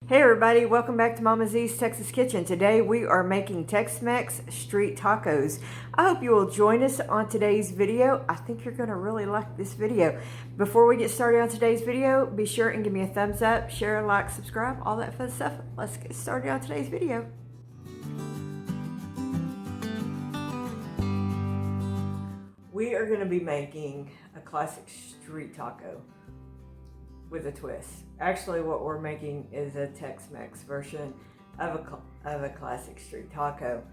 Hey everybody, welcome back to Mama Z's Texas Kitchen. Today we are making Tex-Mex Street Tacos. I hope you will join us on today's video. I think you're going to really like this video. Before we get started on today's video, be sure and give me a thumbs up, share, like, subscribe, all that fun stuff. Let's get started on today's video. We are going to be making a classic street taco with a twist. Actually, what we're making is a Tex-Mex version of a classic street taco,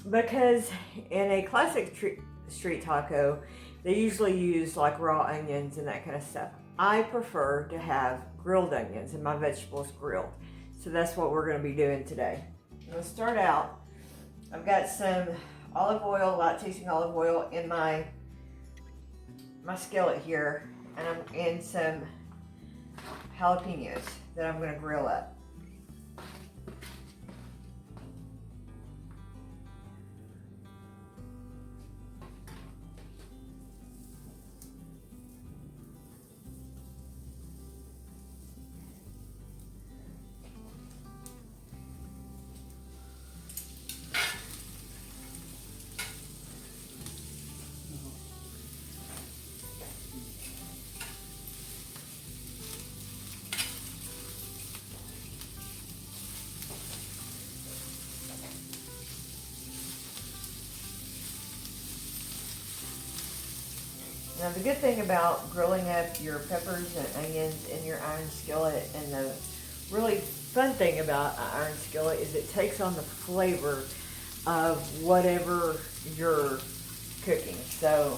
because in a classic street taco they usually use like raw onions and that kind of stuff. I prefer to have grilled onions and my vegetables grilled, so that's what we're going to be doing today. I'm going to start out. I've got some olive oil, light tasting olive oil in my skillet here, and I'm in some jalapenos that I'm going to grill up. Now the good thing about grilling up your peppers and onions in your iron skillet, and the really fun thing about an iron skillet, is it takes on the flavor of whatever you're cooking. So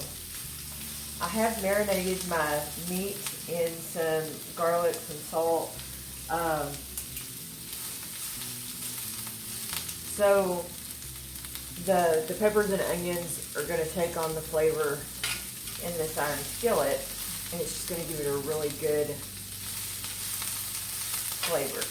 I have marinated my meat in some garlic, some salt. So the peppers and onions are going to take on the flavor in this iron skillet, and it's just going to give it a really good flavor.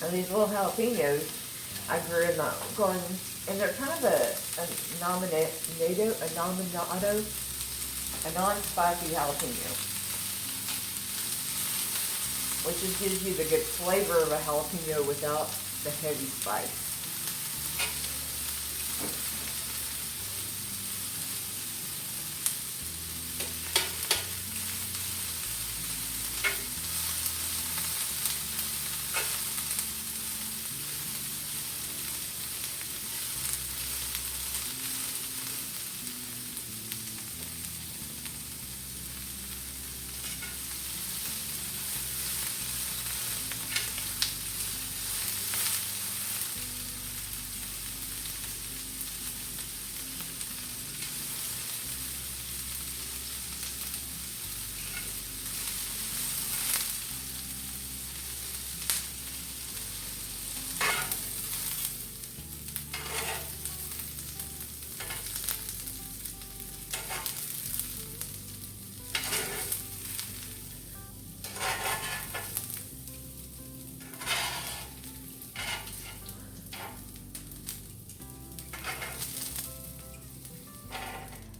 Now these little jalapenos I grew in my garden, and they're kind of a non-spicy jalapeno, which just gives you the good flavor of a jalapeno without the heavy spice.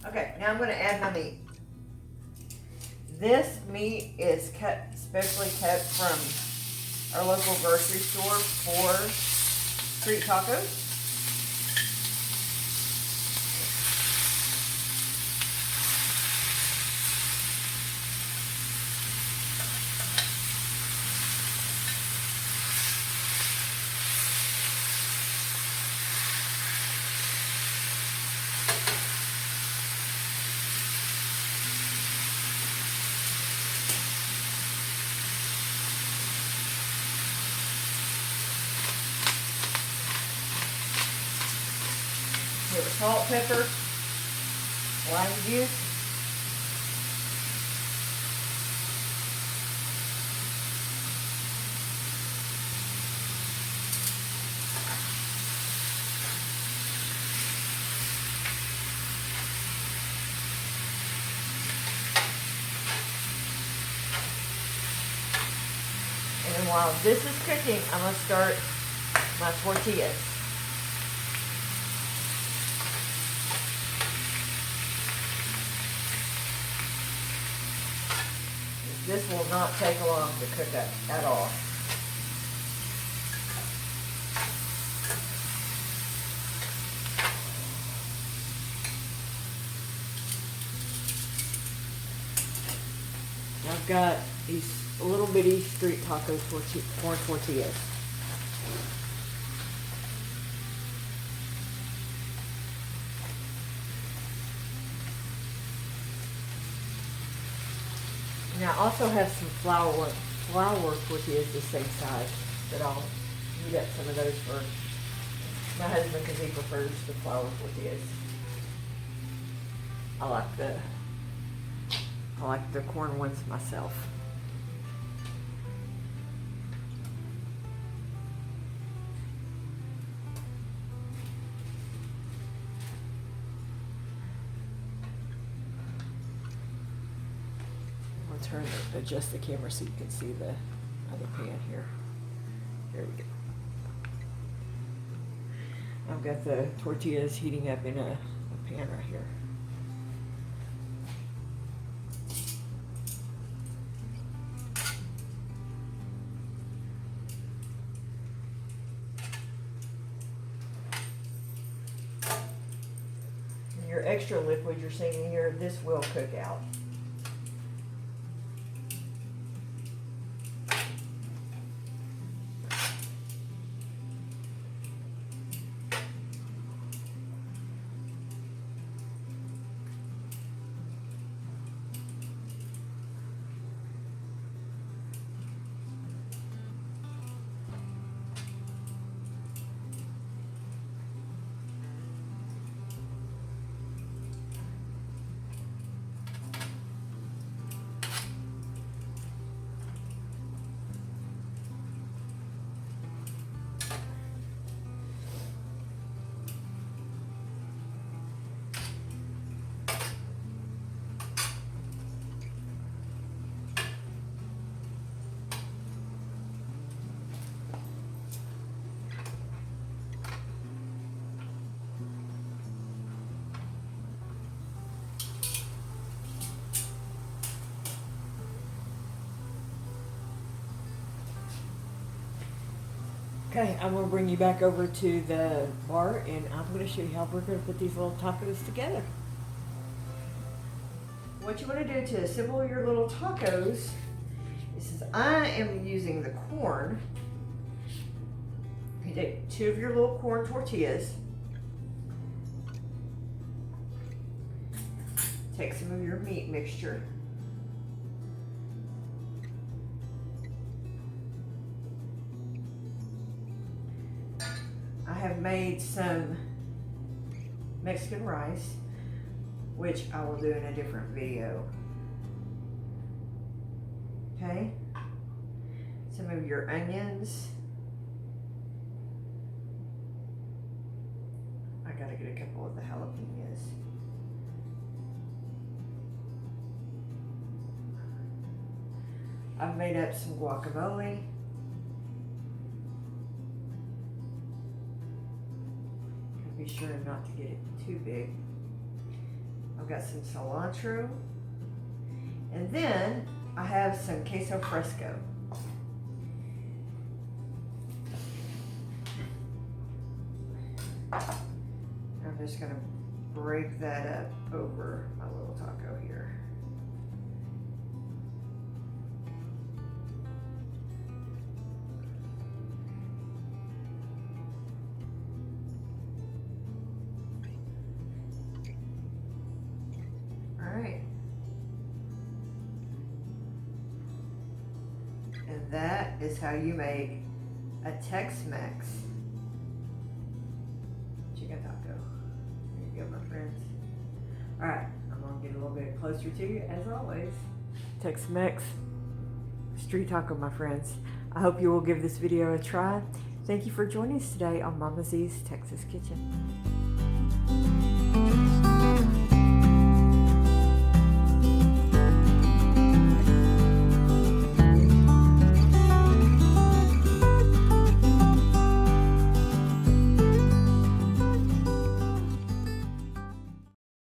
Okay, now I'm going to add my meat. This meat is specially kept from our local grocery store for street tacos. Here, salt, pepper, lime juice. while this is cooking, I'm going to start my tortillas. This will not take long to cook up at all. I've got these little bitty street taco tortillas. And I also have some flour tortillas the same size that I'll heat up some of those for my husband because he prefers the flour tortillas. I like the corn ones myself. I'll adjust the camera so you can see the other pan here. There we go. I've got the tortillas heating up in a pan right here. Your extra liquid you're seeing here, this will cook out. Okay, I'm going to bring you back over to the bar and I'm going to show you how we're going to put these little tacos together. What you want to do to assemble your little tacos is I am using the corn. You take 2 of your little corn tortillas. Take some of your meat mixture. I have made some Mexican rice, which I will do in a different video. Okay? Some of your onions. I gotta get a couple of the jalapenos. I've made up some guacamole. Be sure not to get it too big. I've got some cilantro. And then I have some queso fresco. I'm just gonna break that up over my little taco here. And that is how you make a Tex-Mex chicken taco. There you go, my friends. All right, I'm gonna get a little bit closer to you as always. Tex-Mex Street Taco, my friends. I hope you will give this video a try. Thank you for joining us today on Mama Z's Texas Kitchen.